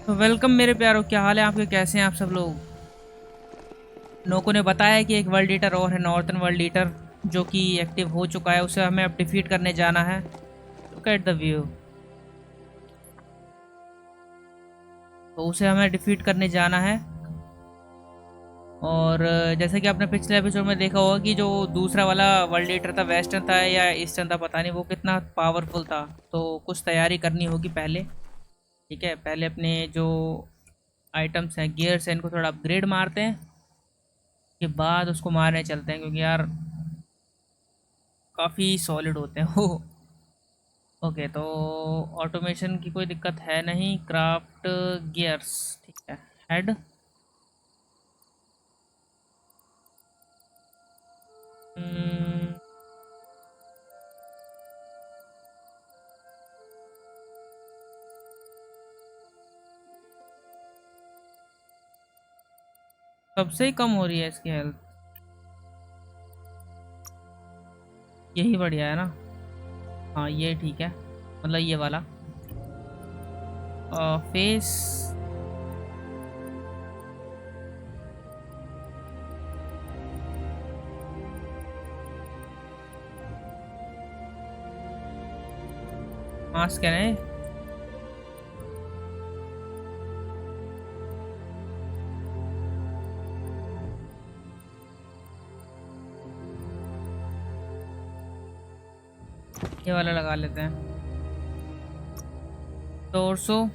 तो वेलकम मेरे प्यारों, क्या हाल है आपके? कैसे हैं आप सब लोग? लोगों ने बताया कि एक वर्ल्ड ईटर और है, नॉर्थन वर्ल्ड ईटर, जो कि एक्टिव हो चुका है। उसे हमें अब डिफीट करने जाना है। Look at the view. तो उसे हमें डिफीट करने जाना है। और जैसे कि आपने पिछले एपिसोड में देखा होगा कि जो दूसरा वाला वर्ल्ड ईटर था, वेस्टर्न था या ईस्टर्न था पता नहीं, वो कितना पावरफुल था। तो कुछ तैयारी करनी होगी पहले। ठीक है, पहले अपने जो आइटम्स हैं, गियर्स हैं, इनको थोड़ा अपग्रेड मारते हैं। के बाद उसको मारने चलते हैं, क्योंकि यार काफ़ी सॉलिड होते हैं वो। ओके, तो ऑटोमेशन की कोई दिक्कत है नहीं। क्राफ्ट गियर्स, ठीक है। हेड, सबसे ही कम हो रही है इसकी हेल्थ। यही बढ़िया है ना? हाँ ये ठीक है, मतलब ये वाला। फेस, मास्क है ना? ये वाला लगा लेते हैं। टोर्सो,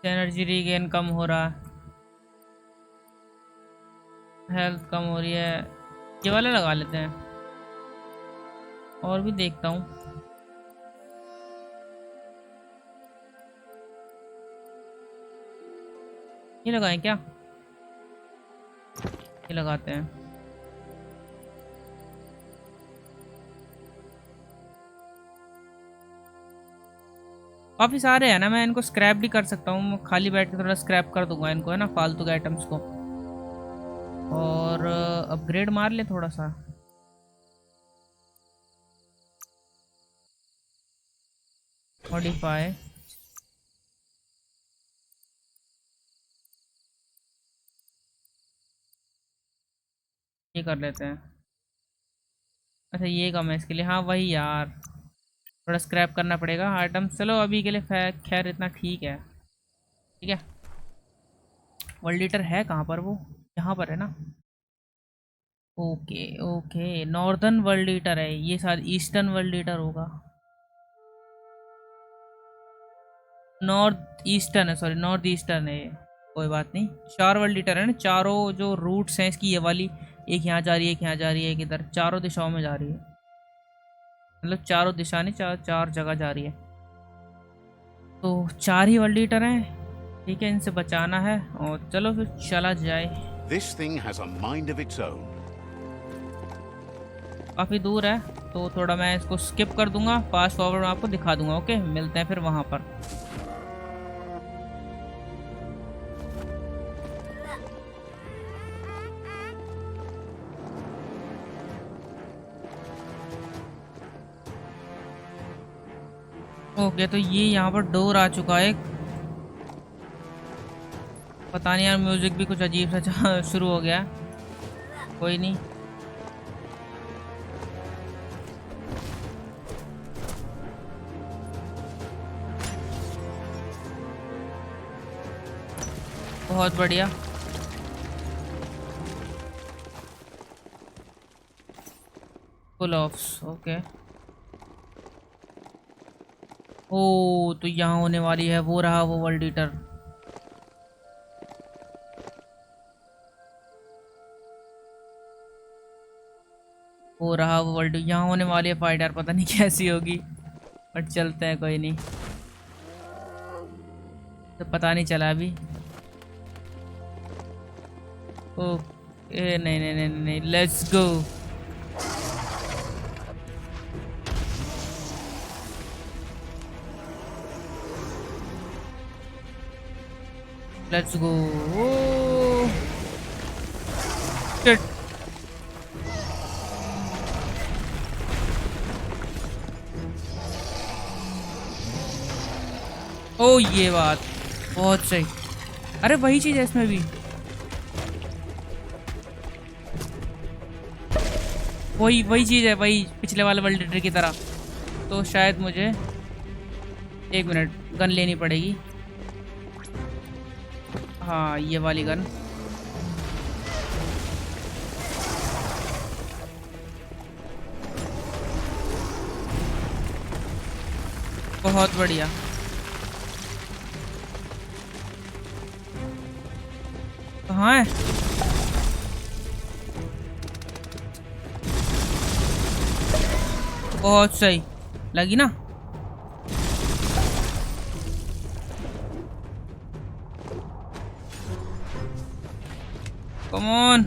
एनर्जी रीगेन कम हो रहा है, हेल्थ कम हो रही है। ये वाला लगा लेते हैं। और भी देखता हूँ। ये लगाएं क्या? ये लगाते हैं। काफ़ी सारे हैं ना, मैं इनको स्क्रैप भी कर सकता हूँ। खाली बैठ के थोड़ा स्क्रैप कर दूंगा इनको, है ना, फालतू के आइटम्स को। और अपग्रेड मार ले थोड़ा सा। मॉडिफाई, ये कर लेते हैं। अच्छा ये कम है इसके लिए, हाँ वही यार, थोड़ा स्क्रैप करना पड़ेगा आइटम्स। चलो अभी के लिए खैर इतना ठीक है। ठीक है। वर्ल्ड लीटर है कहाँ पर वो? यहाँ पर है ना? Okay okay, northern world litre है ये, शायद ईस्टर्न वर्ल्ड लीटर होगा। नॉर्थ ईस्टर्न है, सॉरी नॉर्थ ईस्टर्न है ये। कोई बात नहीं। 4 वर्ल्ड लीटर है ना, चारों जो रूट्स हैं इसकी, ये वाली एक यहाँ जा रही है, एक यहाँ जा रही है, एक इधर, चारों दिशाओं में जा रही है। मतलब चारों दिशा नहीं, चार चार जगह जा रही है। तो 4 ही वर्ल्ड लीटर हैं। ठीक है, इनसे बचाना है और चलो फिर चला जाए। This thing has a mind of its own. काफ़ी दूर है तो थोड़ा मैं इसको स्किप कर दूंगा, फास्ट फॉरवर्ड में आपको दिखा दूंगा। ओके, मिलते हैं फिर वहाँ पर। ओके, तो ये यहाँ पर डोर आ चुका है। पता नहीं यार, म्यूजिक भी कुछ अजीब सा शुरू हो गया। कोई नहीं। बहुत बढ़िया। Full offs, okay. ओ तो यहाँ होने वाली है, वो रहा वो वर्ल्ड ईटर। वो रहा वो वर्ल्ड, यहाँ होने वाली है फाइट यार, पता नहीं कैसी होगी, बट चलते हैं, कोई नहीं। तो पता नहीं चला अभी। ओके, नहीं नहीं नहीं नहीं, let's go. Let's go. Shit. ओ ये बात बहुत सही। अरे वही चीज है इसमें भी, वही वही चीज है, वही पिछले वाले वर्ल्ड लीडर की तरह। तो शायद मुझे 1 मिनट गन लेनी पड़ेगी। हाँ ये वाली गन। बहुत बढ़िया। कहाँ है? बहुत सही लगी ना। Come on.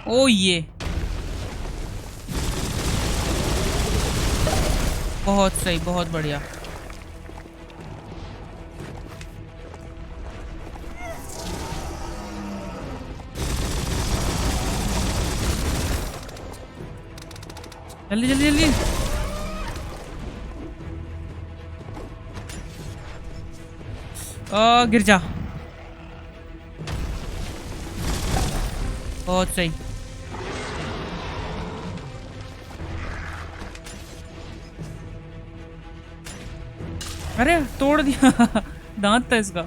ओ ये बहुत सही, बहुत बढ़िया। जल्दी जल्दी जल्दी। गिर जा। बहुत सही। अरे तोड़ दिया दांत था इसका।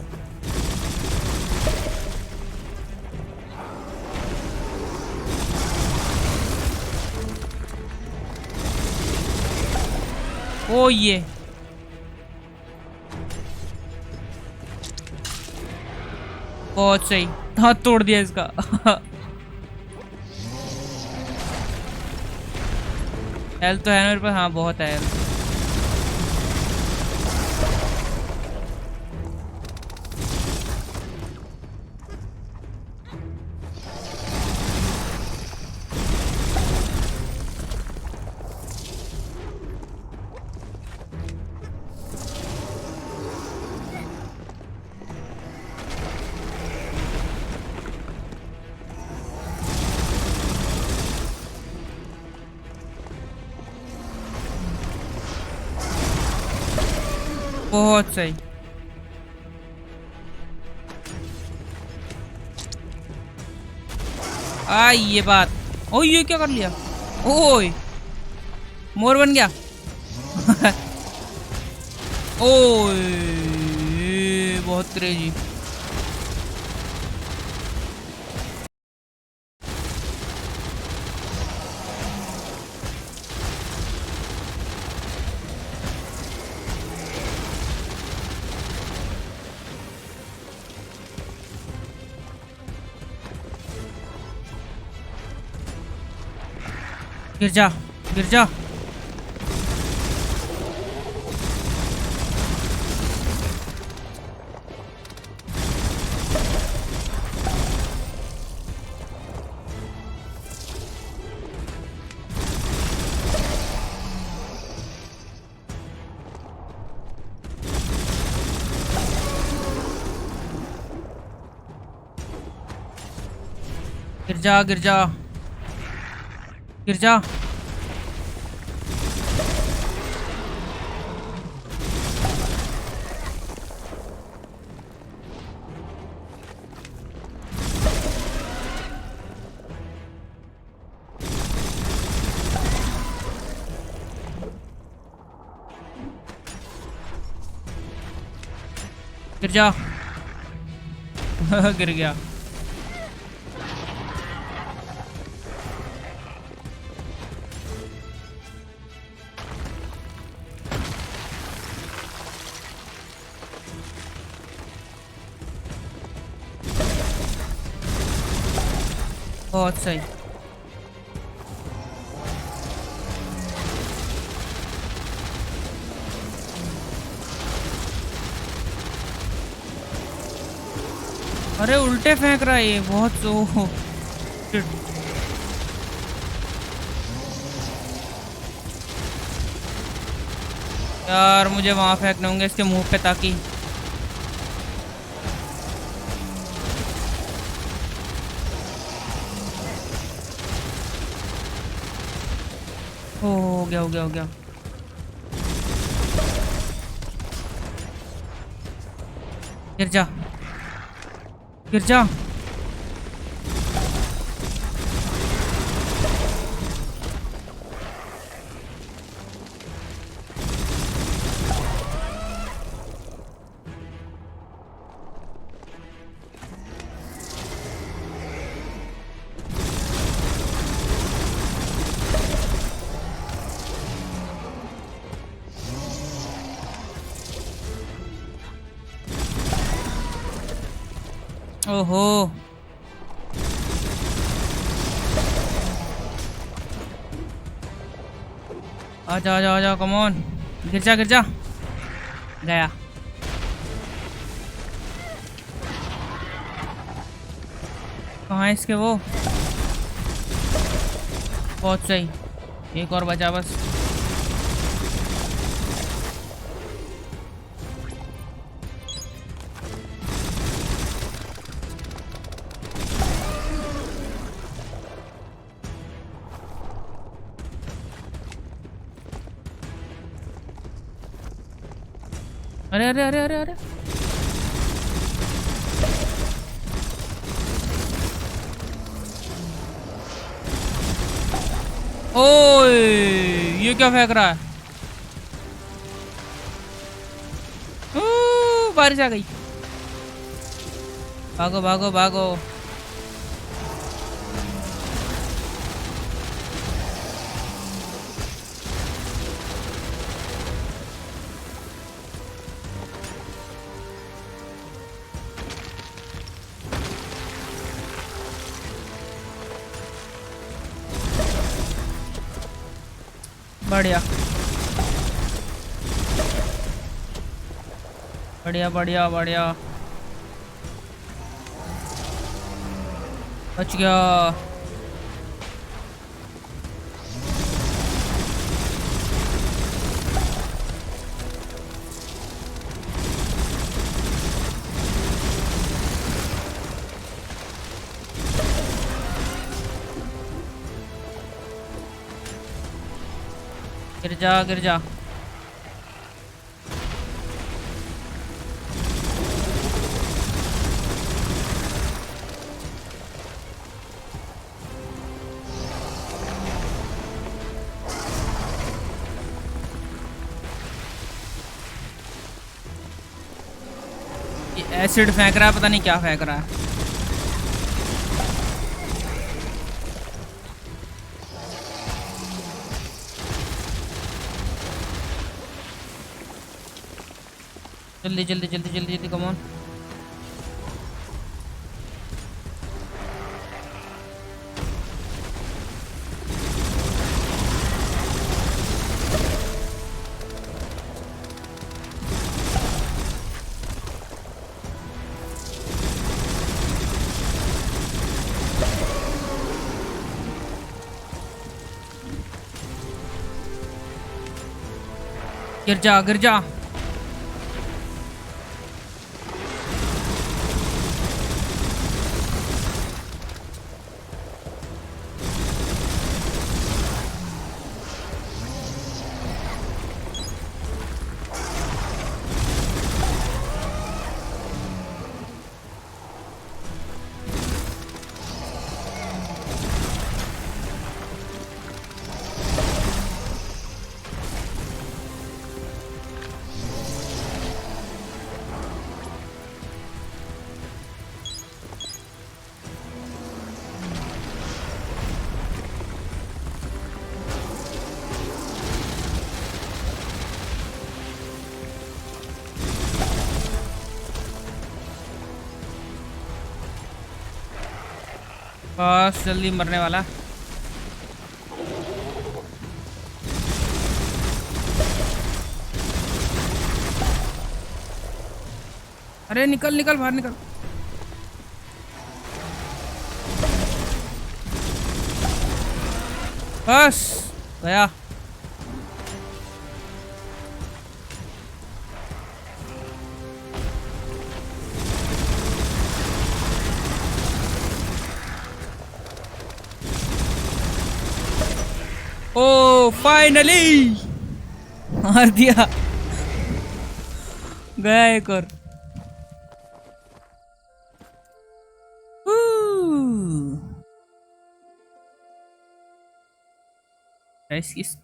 ओ ये बहुत सही, दांत तोड़ दिया इसका हेल्थ तो है ना मेरे पास? हाँ बहुत है हेल्थ। बहुत सही। ये बात। ओ ये क्या कर लिया? ओए मोर बन गया ओए बहुत क्रेजी। गिर जा, गिर जा। गिर जा, गिर जा, गिर जा। गिर जा गिर गया। बहुत सही। अरे उल्टे फेंक रहा है ये, बहुत सो। शिट। यार मुझे वहां फेंकने होंगे इसके मुंह पे, ताकि हो गया, हो गया, हो गया। गिर जा, गिर जा। ओहो, आजा आजा आजा, कम ऑन। गिर जा, गिर जा। गया। कहाँ है इसके वो? बहुत सही, एक और बचा बस। अरे अरे अरे अरे अरे, ओए ये क्या फेंक रहा है? बारिश आ गई। भागो भागो भागो। बढ़िया बढ़िया बढ़िया बढ़िया, बच गया। गिर जा, गिर जा। ये एसिड फेंक रहा है, पता नहीं क्या फेंक रहा है। जल्दी जल्दी जल्दी जल्दी जल्दी, कम ऑन। गिर जा, गिर जा। बस जल्दी मरने वाला। अरे निकल निकल, बाहर निकल। बस गया। ओ फाइनली मार दिया। गया एक और।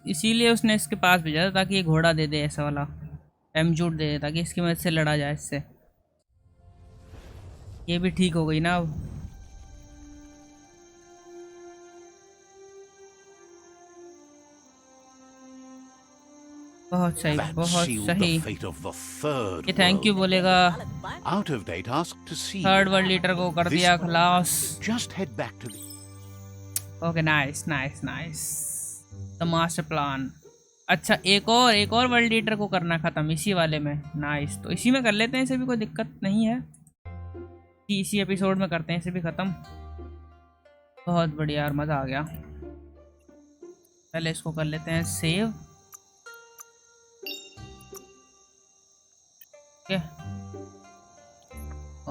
इसीलिए उसने इसके पास भेजा था ताकि ये घोड़ा दे दे, ऐसा वाला एमजूट दे दे, ताकि इसकी मदद से लड़ा जाए इससे। ये भी ठीक हो गई ना अब। बहुत सही, That बहुत sealed सही। the fate of the third ये थैंक यू world. बोलेगा। Out of date asked to see. Third world leader को कर This- दिया खलास। Just head back to the... okay nice nice nice. The master plan. अच्छा एक और वर्ल्ड लीडर को करना खत्म इसी वाले में। नाइस, तो इसी में कर लेते हैं, इसे भी कोई दिक्कत नहीं है। इसी एपिसोड में करते हैं इसे भी खत्म। बहुत बढ़िया यार, मज़ा आ गया। पहले इसको कर लेते हैं सेव। ओके,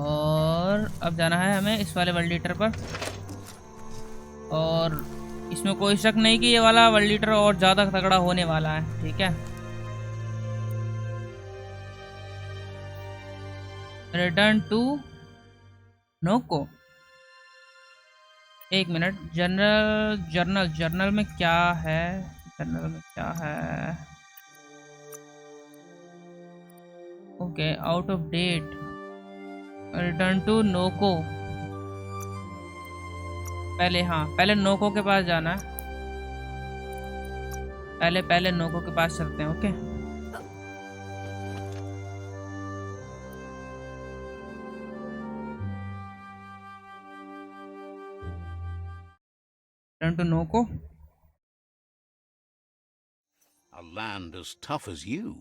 और अब जाना है हमें इस वाले वर्ल्ड लीडर पर। और इसमें कोई शक नहीं कि ये वाला वर्ल्ड लीडर और ज़्यादा तगड़ा होने वाला है। ठीक है, रिटर्न टू नोको। एक मिनट, जर्नल में क्या है? जर्नल में क्या है? Okay, out of date. Return to नोको। पहले नोको के पास जाना है। पहले नोको के पास चलते हैं। ओके, रिटर्न टू नोको। A land as tough as you.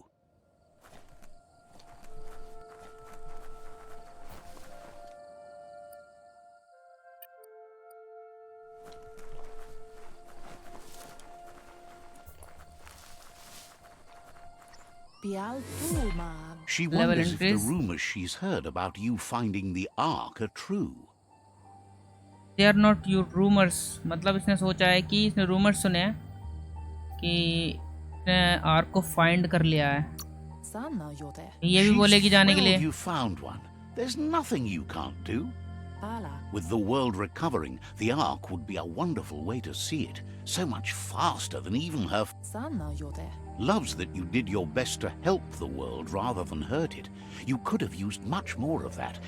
She Level wonders if the increase. rumors she's heard about you finding the Ark are true. They are not your rumours. मतलब इसने सोचा है कि इसने रूमर्स सुने हैं कि इसने आर्क को फाइंड कर लिया है। ये भी She's बोलेगी जाने के thrilled लिए। you found one. There's nothing you can't do. With the world recovering, the Ark would be a wonderful way to see it. So much faster than even her loves that you did your best to help the world rather than hurt it. You could have used much more of that.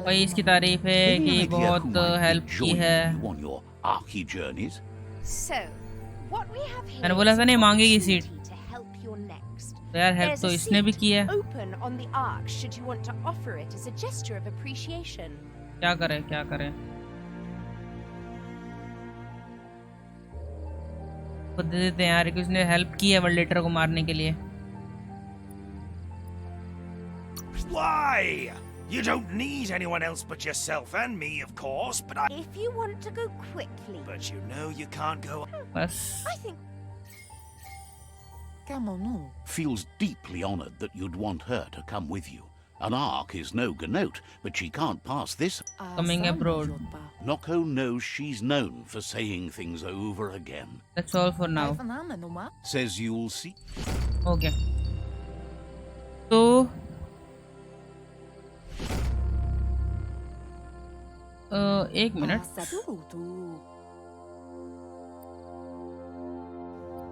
भाई इसकी तारीफ है Any कि idea बहुत who might be help की joining है। you on your Arky journeys? So, what we have here मैंने बोला था नहीं is an मांगेगी seat. opportunity to help your next. तो यार हेल्प There's तो a इसने भी seat की है। open on the ark should you want to offer it as a gesture of appreciation. क्या करें क्या करें, खुद दे देते हैं यार, कि उसने हेल्प की है वर्ल्ड लीडर को मारने के लिए। Why? You don't need anyone else but yourself and me, of course, but If you want to go quickly, But you know you can't go... बस I think Feels deeply honored that you'd want her to come with you. An Ark is no gnote, but she can't pass this. Coming abroad. Noko knows she's known for saying things over again. That's all for now. Says you'll see. Okay, तो एक minute,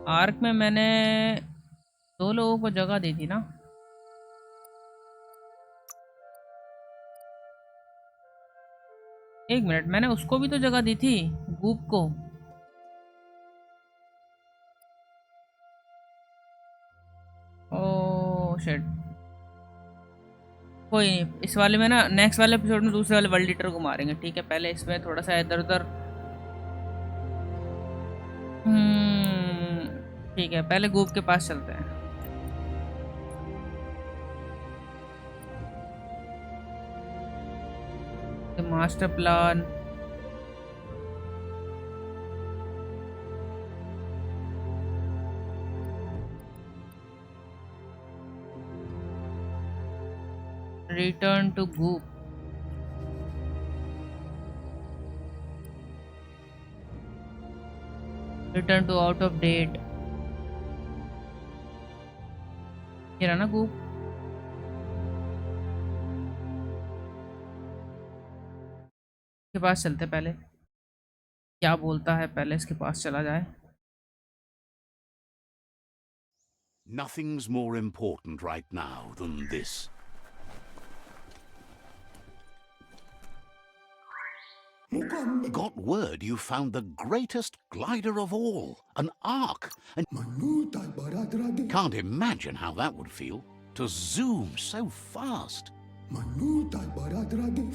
arc में मैंने 2 लोगों को जगह दी थी ना। एक मिनट, मैंने उसको भी तो जगह दी थी, गूप को। ओह शिट, कोई नहीं, इस वाले में ना नेक्स्ट वाले एपिसोड में दूसरे वाले वर्ल्ड लीडर को मारेंगे। ठीक है, पहले इसमें थोड़ा सा इधर उधर। ठीक है, पहले गूप के पास चलते हैं। मास्टर प्लान रिटर्न टू गूप। Return to out of date. ये रहा ना गूप। के पास चलते पहले, क्या बोलता है, पहले इसके पास चला जाए। Nothing's more important right now than this. Got word you found the greatest glider of all, an ark, and can't imagine how that would feel, to zoom so fast.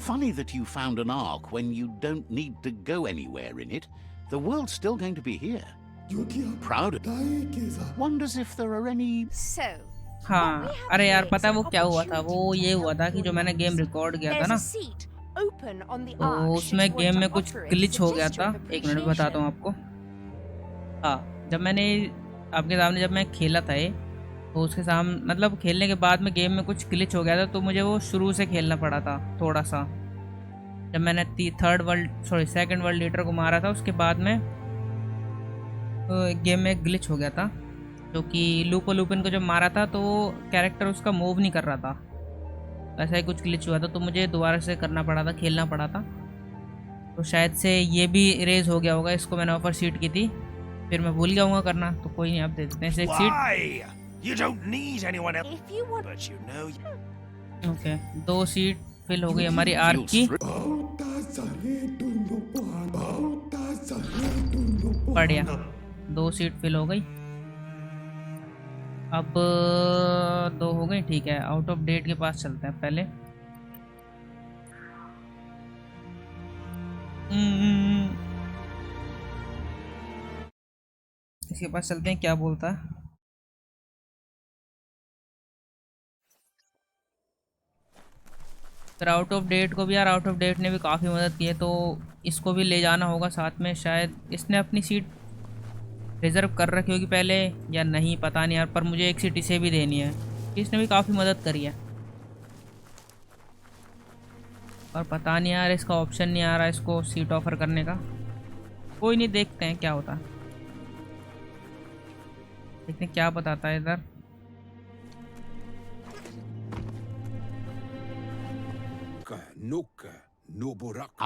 Funny that you found an ark when you don't need to go anywhere in it. The world's still going to be here. Proud of wonders if there are any... So, हाँ, अरे यार पता है वो क्या हुआ था, वो ये हुआ था कि जो मैंने गेम रिकॉर्ड किया था there's ना, a seat open on the तो ark. should उसमें you want गेम to में कुछ offer it glitch as a हो गया gesture था। of एक मिनट बताता हूँ आपको। हाँ, जब मैंने आपके सामने जब मैं खेला था ये, तो उसके सामने मतलब खेलने के बाद में गेम में कुछ ग्लिच हो गया था, तो मुझे वो शुरू से खेलना पड़ा था थोड़ा सा। जब मैंने सेकंड वर्ल्ड लीटर को मारा था, उसके बाद में गेम में ग्लिच हो गया था, जो कि लूपिन को जब मारा था तो कैरेक्टर उसका मूव नहीं कर रहा था, ऐसा ही कुछ ग्लिच हुआ था, तो मुझे दोबारा से करना पड़ा था, खेलना पड़ा था। तो शायद से ये भी इरेज हो गया होगा। इसको मैंने ऑफर सीट की थी, फिर मैं भूल गया हूँ करना, तो कोई नहीं, आप दे देते हैं इसे एक seat. Why? You don't need anyone else, If you want... but you know... okay, 2 seat fill हो गई हमारी आर्क की। बढ़िया, 2 सीट फिल हो गई। अब 2 हो गई, ठीक है। आउट ऑफ डेट के पास चलते हैं पहले। इसके पास चलते हैं, क्या बोलता है। फिर आउट ऑफ डेट को भी यार, आउट ऑफ डेट ने भी काफ़ी मदद की है, तो इसको भी ले जाना होगा साथ में। शायद इसने अपनी सीट रिजर्व कर रखी होगी पहले या नहीं, पता नहीं यार, पर मुझे एक सीट इसे भी देनी है। इसने भी काफ़ी मदद करी है, और पता नहीं यार इसका ऑप्शन नहीं आ रहा इसको सीट ऑफर करने का। कोई नहीं, देखते हैं क्या होता है, देखते हैं क्या बताता है इधर।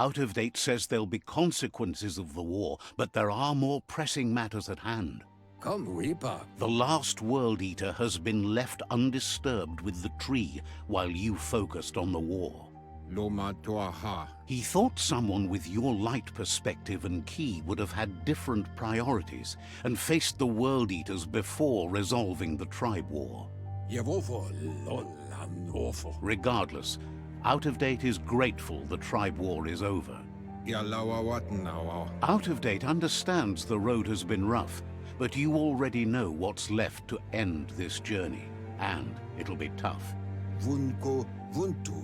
Out of date says there'll be consequences of the war, but there are more pressing matters at hand. Come, Reaper. The last World-Eater has been left undisturbed with the tree while you focused on the war. Loma Tuaha. He thought someone with your light perspective and key would have had different priorities and faced the World-Eaters before resolving the tribe war. Yevofo Lolanofo. Regardless, Out of Date is grateful the tribe war is over. Yalawa Watnawa. Out of Date understands the road has been rough, but you already know what's left to end this journey, and it'll be tough. Vunko Vuntu.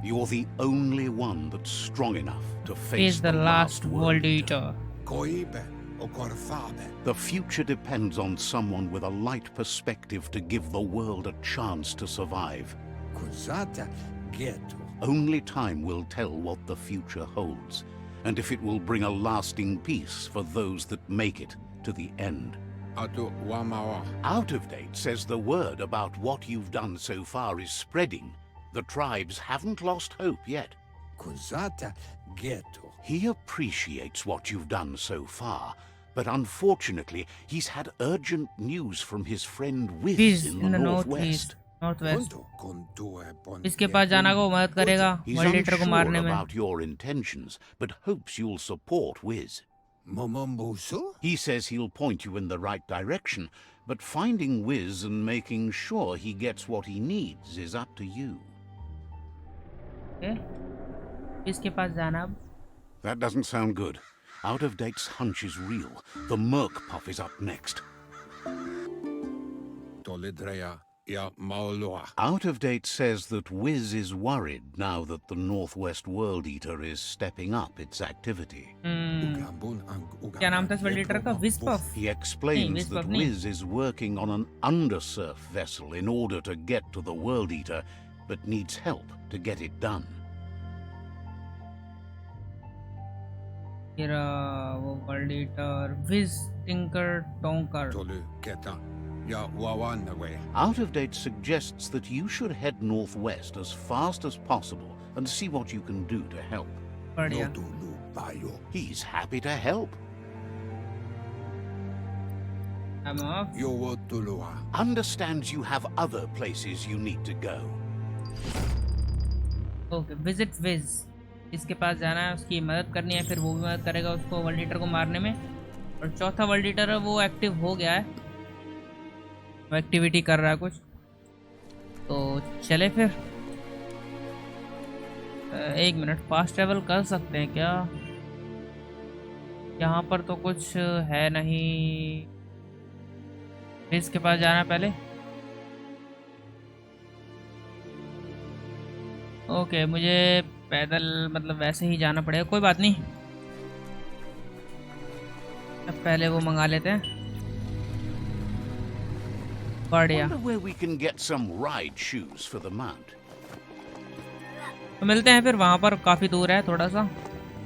You're the only one that's strong enough to face He's the last World-Eater. Koibe Okorfabe. The future depends on someone with a light perspective to give the world a chance to survive. Kuzata Geto. Only time will tell what the future holds, and if it will bring a lasting peace for those that make it to the end. Atu Wamawa. Out of Date says the word about what you've done so far is spreading. The tribes haven't lost hope yet. Kuzata Geto. He appreciates what you've done so far, but unfortunately he's had urgent news from his friend Wiz Wiz in in the the northwest. Northwest. Kunto Kuntue Pon. इसके पास जाना होगा, वो मदद करेगा He's world litre को unsure मारने में। about your intentions, but hopes you'll support Wiz. Momombusu? He says he'll point you in the right direction, but finding Wiz and making sure he gets what he needs is up to you. Okay, इसके पास जाना अब। That doesn't sound good. Out of Date's hunch is real. The Merc Puff is up next. Tolidrea Ya Maoloa. Out of Date says that Wiz is worried now that the Northwest World-Eater is stepping up its activity. क्या नाम था इस world litre का? विस्पफ। He explains Wiz that Puff नहीं। Wiz is working on an undersurf vessel in order to get to the World-Eater but needs help to get it done. फिर वो World Eater Wiz Tinker Tonker Tolu Keta. Ya Wawanaway. Out-of-date suggests that you should head northwest as fast as possible and see what you can do to help. बढ़िया Nodulu Bayo. He's happy to help. I'm off. Yowotulua. Understands you have other places you need to go. Okay visit विज, इसके पास जाना है, उसकी मदद करनी है, फिर वो भी मदद करेगा उसको वर्ल्ड ईटर को मारने में। और चौथा वर्ल्ड ईटर है वो एक्टिव हो गया है, वो एक्टिविटी कर रहा है कुछ, तो चले फिर। एक मिनट, फास्ट ट्रैवल कर सकते हैं क्या? यहाँ पर तो कुछ है नहीं। इसके पास जाना है पहले। ओके मुझे पैदल मतलब वैसे ही जाना पड़ेगा, कोई बात नहीं। अब पहले वो मंगा लेते हैं। बढ़िया, Wonder where we can get some ride shoes for the mount. तो मिलते हैं फिर वहाँ पर, काफ़ी दूर है थोड़ा सा,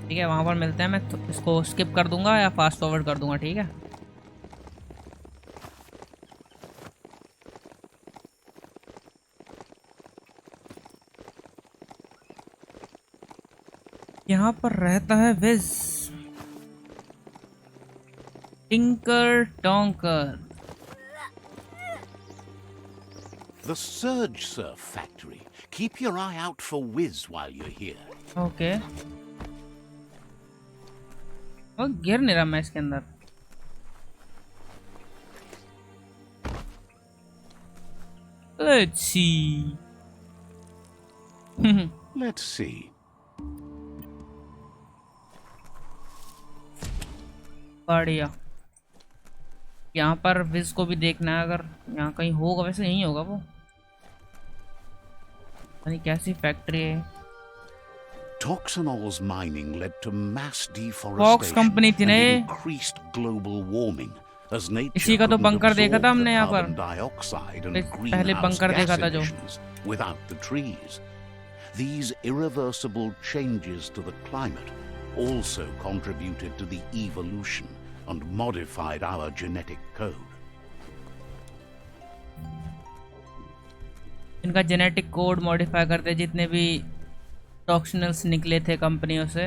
ठीक है, वहाँ पर मिलते हैं। मैं तो इसको स्किप कर दूंगा या फास्ट फॉरवर्ड कर दूंगा, ठीक है। यहाँ पर रहता है Wiz Tinker Tonker. The SURGESURF factory. Keep your eye out for Wiz while you're here. Okay, वो गिर नहीं रहा मैं इसके अंदर। Let's see. Let's see. बढ़िया, यहाँ पर विज को भी देखना है, अगर यहाँ कहीं होगा, वैसे यहीं होगा वो, नहीं कैसी फैक्ट्री है। Toxanol's mining led to mass Fox deforestation company थी and ना ये? increased global warming as nature इसी का तो couldn't bunker देखा था absorb हमने the यहाँ पर। carbon dioxide and पहले greenhouse bunker gas देखा था जो। emissions without the trees. These irreversible changes to the climate also contributed to the evolution and modified our genetic code. इनका जेनेटिक कोड मॉडिफाई करते जितने भी टॉक्सिनल्स निकले थे कंपनियों से,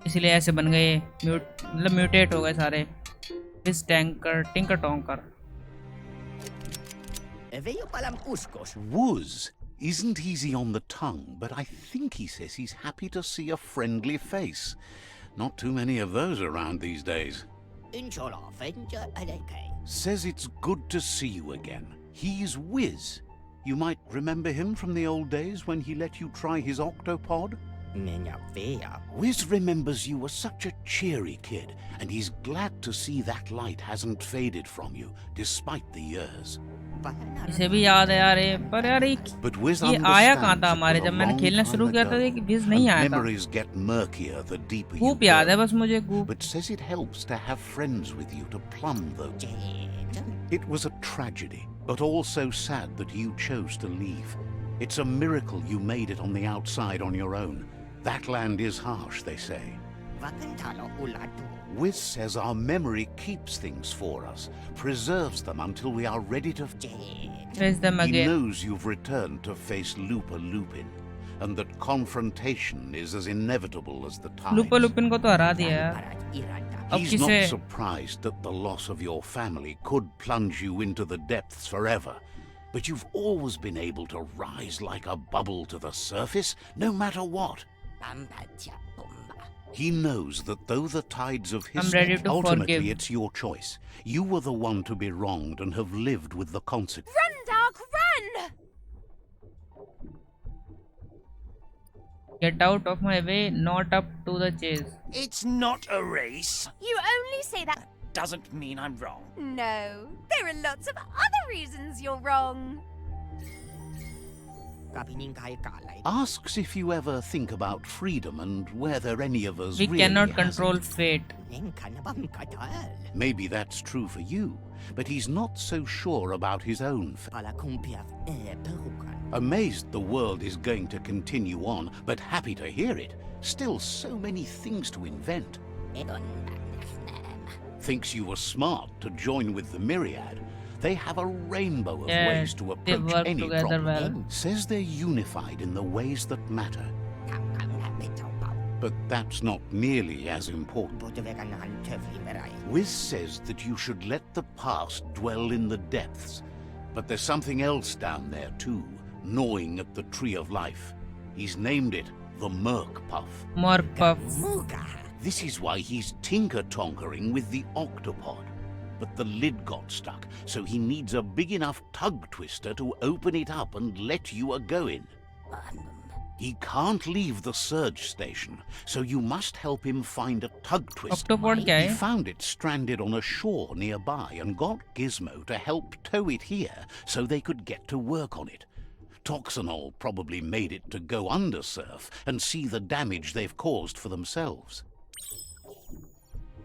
इसीलिए ऐसे बन गए, मतलब म्यूटेट हो गए सारे। इस tinker टोंकर Wuz isn't easy on the tongue, but I think he says he's happy to see a friendly face. Not too many of those around these days. Says it's good to see you again. He's Wiz. You might remember him from the old days when he let you try his octopod? Wiz remembers you were such a cheery kid, and he's glad to see that light hasn't faded from you, despite the years. इसे भी याद है यार ये, पर यार But Wiz ये आया कहाँ understands था it हमारे, was जब a मैंने long खेलना time शुरू किया था ago, कि विज नहीं and आया था। memories get murkier the deeper you गूप याद है go. बस मुझे, गूप। But says it helps to have friends with you to plumb those. It was a tragedy, but also sad that you chose to leave. It's a miracle you made it on the outside on your own. That land is harsh, they say. Wiz says our memory keeps things for us, preserves them until we are ready to... Face them He again. knows you've returned to face Lupa Lupin, and that confrontation is as inevitable as the tides. Lupa Lupin को तो हरा दिया यार, अब He's किसे? not surprised that the loss of your family could plunge you into the depths forever, but you've always been able to rise like a bubble to the surface, no matter what. He knows that though the tides of I'm ready history, to ultimately forgive. it's your choice. You were the one to be wronged and have lived with the consequences. Run, Dark, run! Get out of my way, not up to the chase. It's not a race. You only say that. Doesn't mean I'm wrong. No, there are lots of other reasons you're wrong. Asks if you ever think about freedom and whether any of us We really cannot has control it. fate. Maybe that's true for you, but he's not so sure about his own fate. Amazed the world is going to continue on, but happy to hear it. Still so many things to invent. Thinks you were smart to join with the myriad. They have a rainbow of ways to they approach work any together problem. well. Says they're unified in the ways that matter. But that's not nearly as important. Wiz says that you should let the past dwell in the depths. But there's something else down there too, gnawing at the tree of life. He's named it the Merc Puff. Mark Puff. This is why he's tinker-tonkering with the octopod. But the lid got stuck, so he needs a big enough tug twister to open it up and let you a-go in. He can't leave the surge station, so you must help him find a tug twister. Octopod क्या He है? found it stranded on a shore nearby and got Gizmo to help tow it here so they could get to work on it. Toxanol probably made it to go under surf and see the damage they've caused for themselves.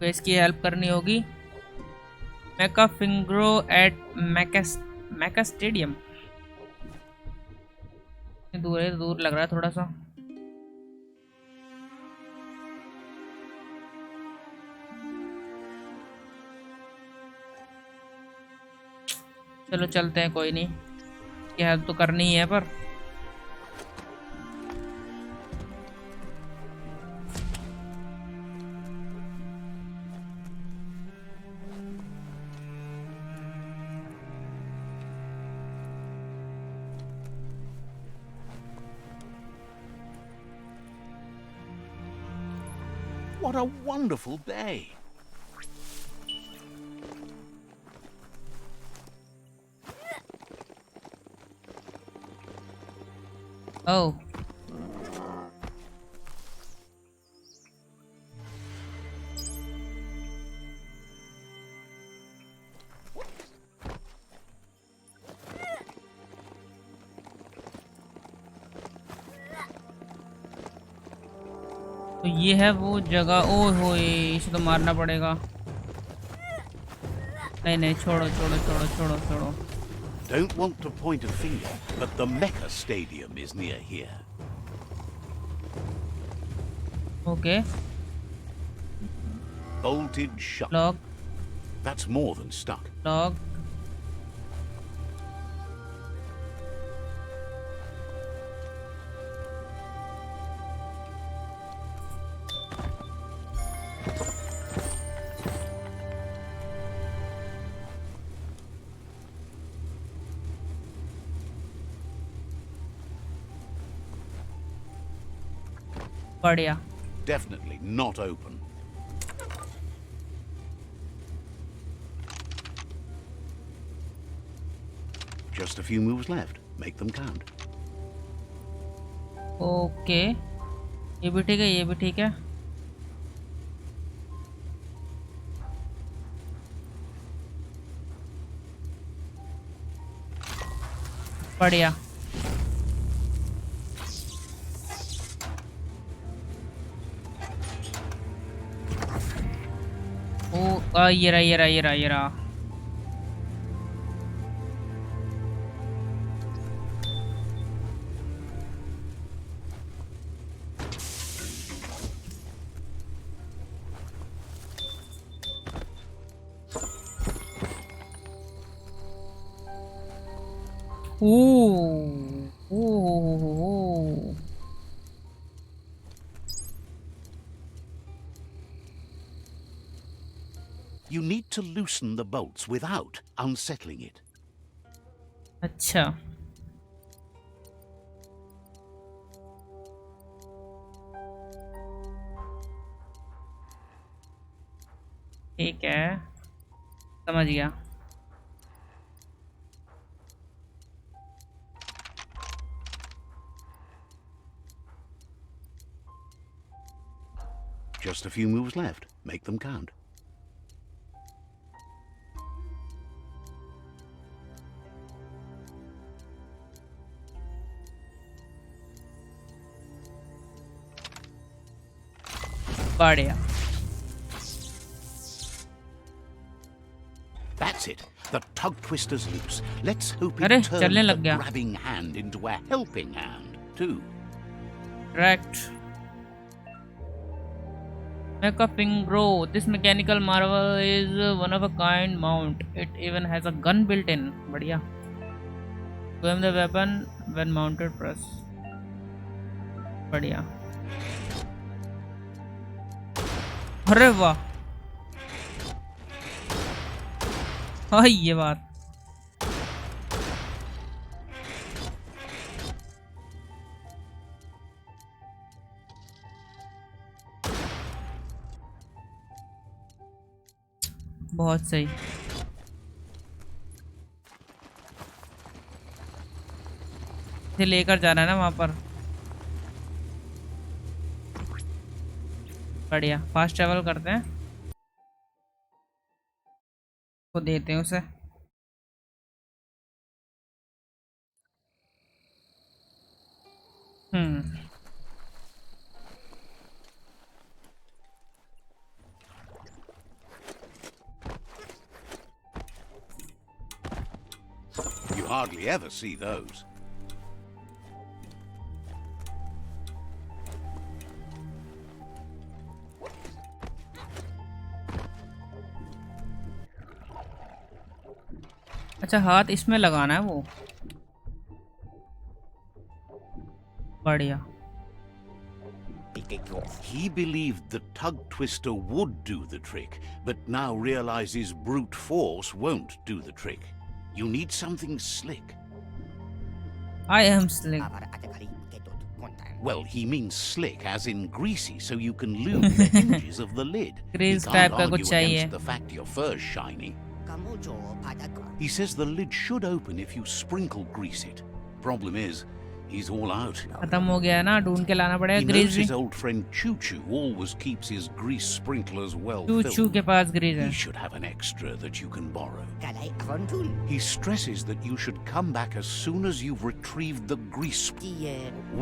तो इसकी help करनी होगी. मेका फिंग्रो eight मेकास्टेडियम. दूर है, दूर लग रहा है थोड़ा सा. चलो चलते हैं, कोई नहीं. ये हेल्प तो करनी ही है पर What a wonderful day! Oh. तो ये है वो जगह. ओ हो, इसे तो मारना पड़ेगा. नहीं नहीं, छोड़ो छोड़ो छोड़ो छोड़ो छोड़ो. Don't want to point a finger, but the MEKASTADIUM is near here. Okay. Bolted shut. Lock. That's more than stuck. Lock. बढ़िया. Definitely not open. Just a few moves left. Make them count. Okay, ये भी ठीक है, ये भी ठीक है. बढ़िया. ओ ये रहा ये रहा ये रहा ये रहा. ओ. You need to loosen the bolts without unsettling it. अच्छा. ठीक है, समझ गया. Just a few moves left. Make them count. बढ़िया। That's it. The tug twister's loose. Let's hope अरे, it turns चलने the लग गया। grabbing hand into a helping hand, too. Correct. Mekapingro. This mechanical marvel is one of a kind mount. It even has a gun built in. बढ़िया। To aim the weapon when mounted press. बढ़िया। अरे वाह। हाँ ये बात। बहुत सही। इसे लेकर जाना है ना वहां पर। बढ़िया, फास्ट ट्रेवल करते हैं, को देते हैं उसे। You hardly ever see those. अच्छा, हाथ इसमें लगाना है वो। बढ़िया। He believed the tug twister would do the trick, but now realizes brute force won't do the trick. You need something slick. I am slick. Well, he means slick as in greasy, so you can lube the hinges of the lid. Grease He type can't का argue कुछ चाहिए। against the fact your fur's shiny. He says the lid should open if you sprinkle grease it. Problem is, he's all out. खत्म हो गया है ना, ढूंढ के लाना He पड़ेगा knows ग्रीस भी। his old friend Choo Choo always keeps his grease sprinklers well चू filled. चू के पास ग्रीस है। He should have an extra that you can borrow. He stresses that you should come back as soon as you've retrieved the grease.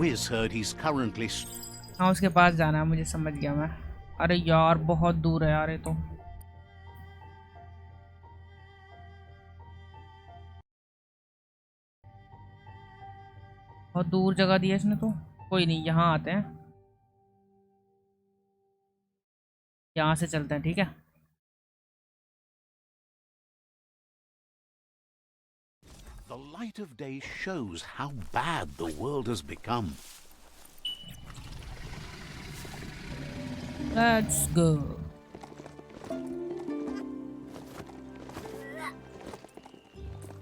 Wiz heard he's currently... हाँ, उसके पास जाना है, मुझे समझ गया मैं। अरे यार बहुत दूर है यार ये तो। बहुत दूर जगह दी है इसने तो। कोई नहीं, यहाँ आते हैं, यहाँ से चलते हैं, ठीक है। The light of day shows how bad the world has become. Let's go.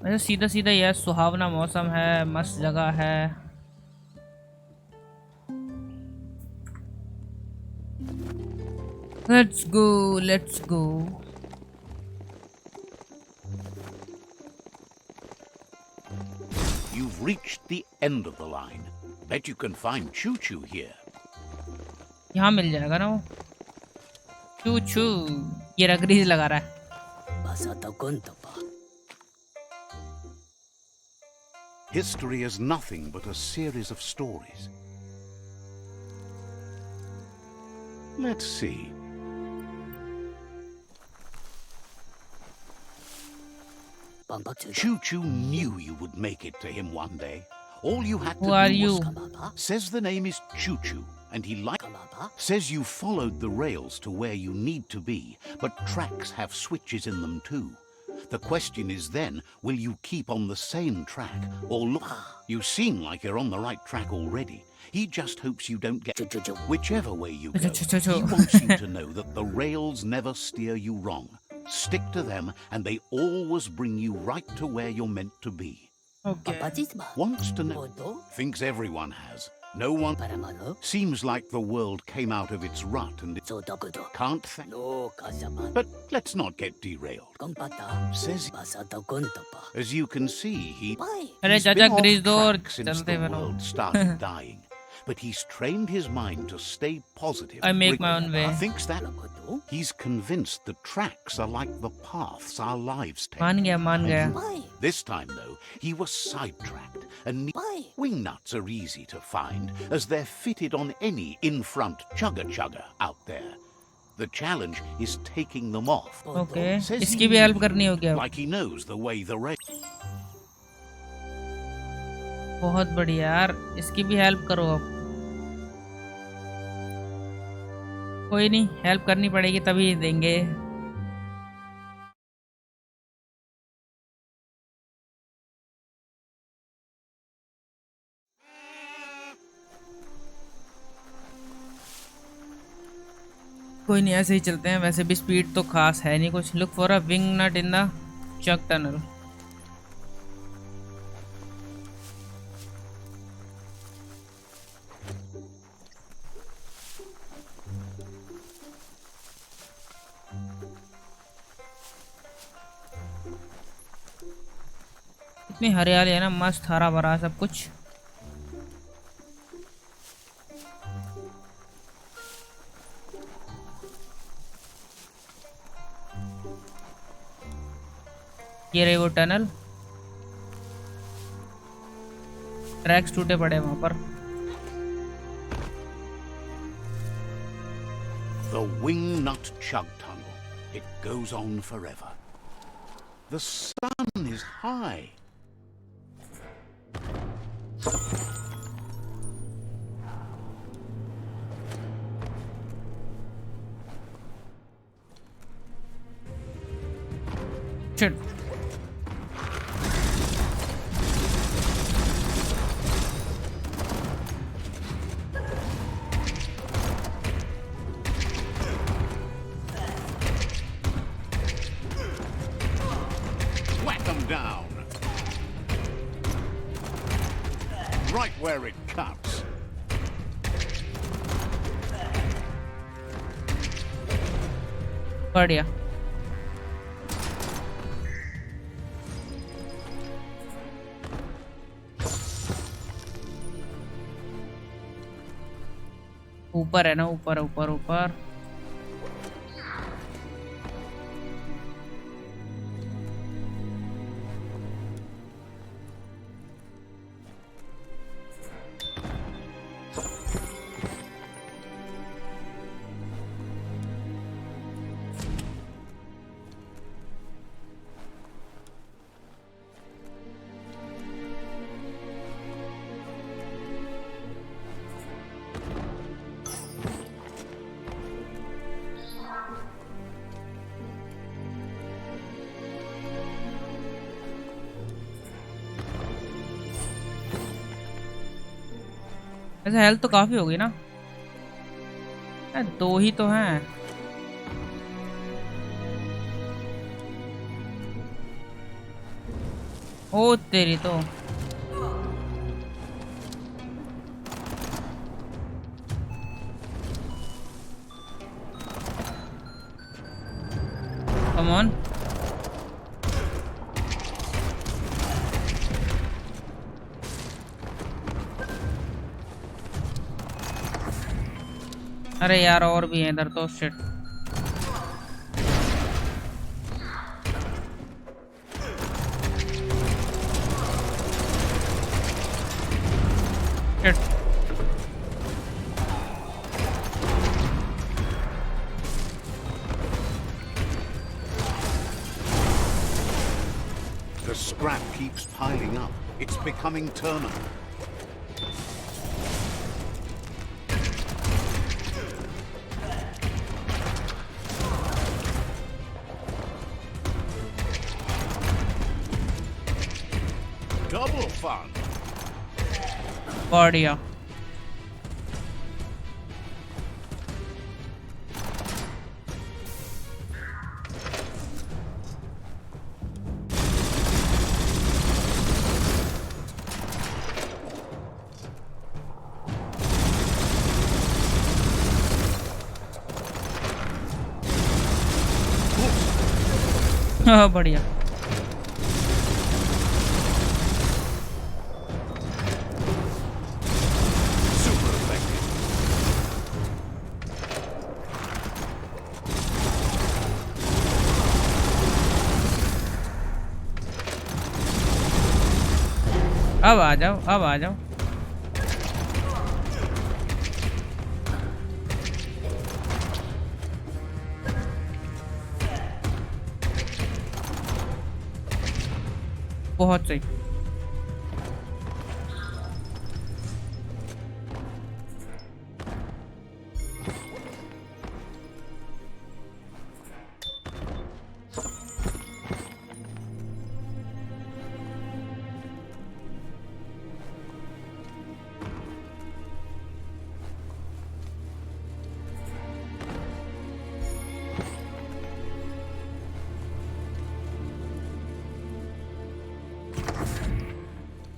वैसे सीधा सीधा यह सुहावना मौसम है, मस्त जगह है। Let's go, let's go. You've reached the end of the line. Bet you can find Choo Choo here. यहाँ मिल जाएगा ना वो। चू चू, ये रगरीज लगा रहा है। History is nothing but a series of stories. Let's see. Choo Choo knew you would make it to him one day. All you had to Who are do you? was... Says the name is Choo Choo, and he says you followed the rails to where you need to be, but tracks have switches in them too. The question is then, will you keep on the same track, or look? You seem like you're on the right track already. He just hopes you don't get... Whichever way you go, he wants you to know that the rails never steer you wrong. Stick to them, and they always bring you right to where you're meant to be. Okay. Wants to know. Thinks everyone has. No one. Seems like the world came out of its rut and it can't think. But let's not get derailed. Says, as you can see, he's been off track since the world started dying. But he's trained his mind to stay positive. I make my own way. Thinks that he's convinced the tracks are like the paths our lives take. मान गया। This time, though, he was sidetracked, and wingnuts are easy to find, as they're fitted on any in-front chugger out there. The challenge is taking them off. Okay Says इसकी he भी help knows करनी होगी अब। like he knows the way the race. बहुत बढ़िया यार, इसकी भी हेल्प करो अब। कोई नहीं, हेल्प करनी पड़ेगी तभी देंगे। कोई नहीं, ऐसे ही चलते हैं। वैसे भी स्पीड तो खास है नहीं कुछ। Look for a wing nut in the chuck tunnel. इतनी हरियाली है ना, मस्त हरा भरा सब कुछ। ये रही वो टनल। ट्रैक्स टूटे पड़े वहां पर। The WINGNUT chug tunnel. It goes on forever. The sun is high. Shit. Whack them down. Right where it cuts. बढ़िया। ऊपर है ना, ऊपर ऊपर ऊपर। ऐसे हेल्थ तो काफी होगी ना। दो ही तो हैं। ओ तेरी तो। Come on. अरे यार और भी है इधर तो। Shit. Shit. The scrap keeps piling up. It's becoming terminal. Double fun. बढ़िया। हाँ बढ़िया। Super effective. अब आ जाओ, अब आ जाओ। बहुत सही।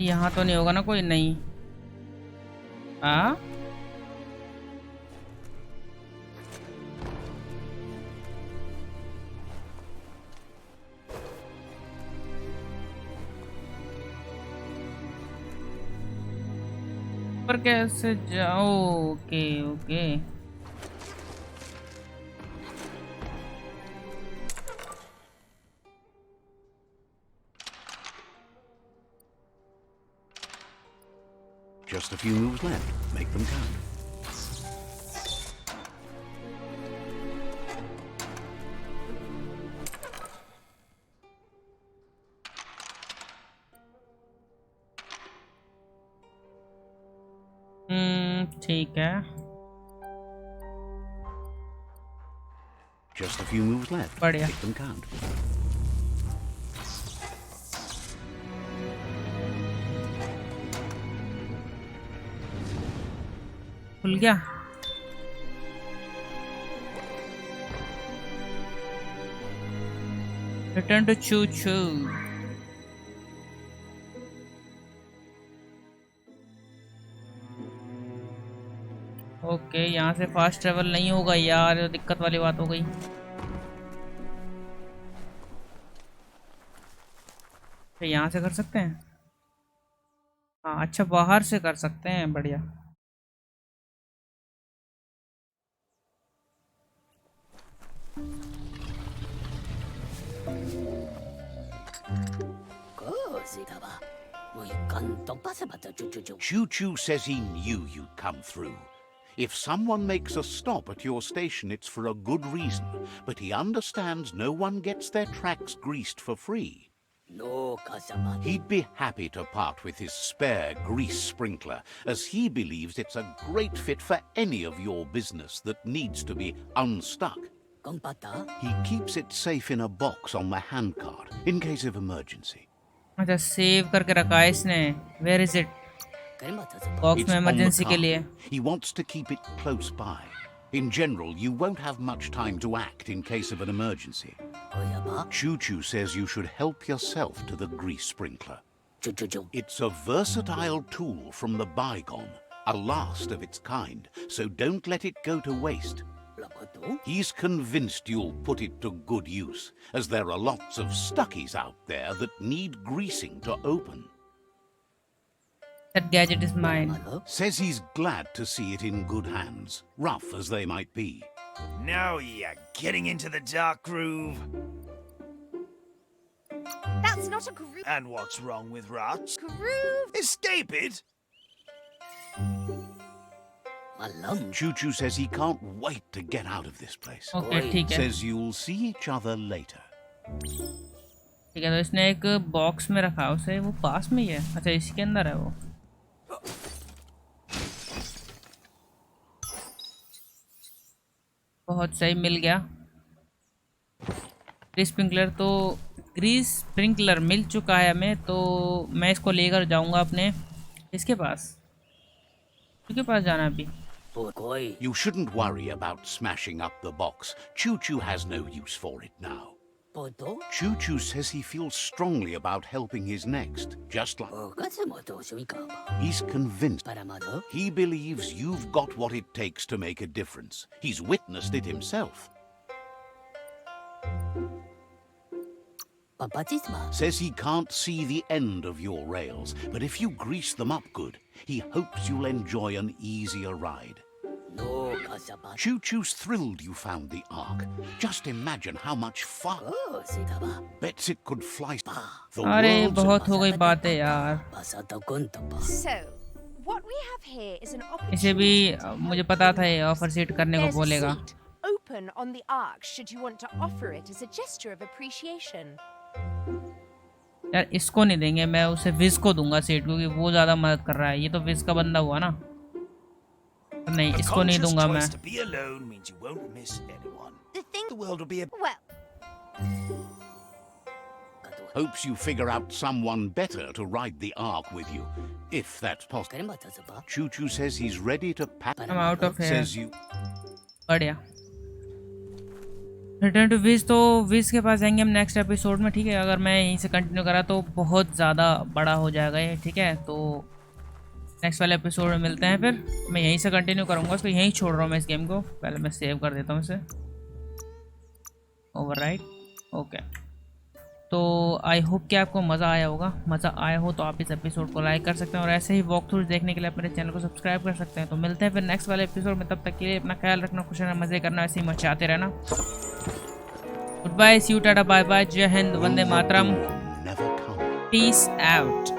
यहाँ तो नहीं होगा ना कोई? नहीं। हाँ, पर कैसे जाओ? Okay okay. Just a few moves left. Make them count. ठीक है। Just a few moves left. बढ़िया। Make them count. खुल गया। रिटर्न टू चू चू। ओके, यहाँ से फास्ट ट्रेवल नहीं होगा यार, ये दिक्कत वाली बात हो गई। यहाँ से कर सकते हैं? हाँ अच्छा, बाहर से कर सकते हैं, बढ़िया। Choo Choo says he knew you'd come through. If someone makes a stop at your station, it's for a good reason, but he understands no one gets their tracks greased for free. He'd be happy to part with his spare grease sprinkler, as he believes it's a great fit for any of your business that needs to be unstuck. He keeps it safe in a box on the handcart, in case of emergency. अच्छा, save करके रखा है इसने। Where is it? Box It's में on the emergency के car. लिए। He wants to keep it close by. In general, you won't have much time to act in case of an emergency. Choo Choo says you should help yourself to the grease sprinkler. It's a versatile tool from the bygone, a last of its kind, so don't let it go to waste. He's convinced you'll put it to good use, as there are lots of stuckies out there that need greasing to open. That gadget is mine. Says he's glad to see it in good hands, rough as they might be. Now you're getting into the dark groove. That's not a groove. And what's wrong with rats? Groove. Escape it? Choo Choo says he can't wait to get out of this place. Okay ठीक है। Says you'll see each other later. ठीक है, तो इसने एक box में रखा है उसे, वो पास में ही है। अच्छा, इसके अंदर है वो। बहुत सही, मिल गया। ग्रीस स्प्रिंकलर मिल चुका है हमें, तो मैं इसको लेकर जाऊंगा अपने इसके पास। इसके पास जाना अभी। You shouldn't worry about smashing up the box. Choo Choo has no use for it now. Choo Choo says he feels strongly about helping his next, just like... He's convinced. He believes you've got what it takes to make a difference. He's witnessed it himself. Says he can't see the end of your rails, but if you grease them up good, he hopes you'll enjoy an easier ride. Choo Choo's thrilled you found the Ark. Just imagine how much fun. Bets it could fly. The अरे world's बहुत हो गई बातें यार। So, what we have here is an इसे भी मुझे पता था ये ऑफर सीट करने को There's a बोलेगा। seat open on the Ark should you want to offer it as a gesture of appreciation. यार इसको नहीं देंगे, मैं उसे विज को दूंगा सीट, क्योंकि वो ज़्यादा मदद कर रहा है। ये तो विज का बंदा हुआ ना, नहीं इसको नहीं दूंगा मैं। The thing. The world will be a Well, Hopes you figure out someone better to ride the Ark with you, if that's possible. Choo Choo says he's ready to pack. I'm out of here. Says you. बढ़िया। Return to Vij, तो विज के पास जाएंगे हम next episode में, ठीक है। अगर मैं यहीं से कंटिन्यू करा तो बहुत ज़्यादा बड़ा हो जाएगा ये, ठीक है। तो नेक्स्ट वाले एपिसोड में मिलते हैं फिर। मैं यहीं से कंटिन्यू करूँगा, उसको यहीं छोड़ रहा हूँ मैं इस गेम को। पहले मैं सेव कर देता हूँ इसे, ओवरराइट, ओके। तो आई होप कि आपको मज़ा आया होगा। मज़ा आया हो तो आप इस एपिसोड को लाइक कर सकते हैं, और ऐसे ही वॉक थ्रू देखने के लिए आप मेरे चैनल को सब्सक्राइब कर सकते हैं। तो मिलते हैं फिर नेक्स्ट वाले एपिसोड में, तब तक के लिए अपना ख्याल रखना, खुश रहना, मज़े करना, ऐसे ही मचाते रहना। Good bye, see you, tata, bye bye, Jai Hind, Vande Mataram, Never come. Peace out.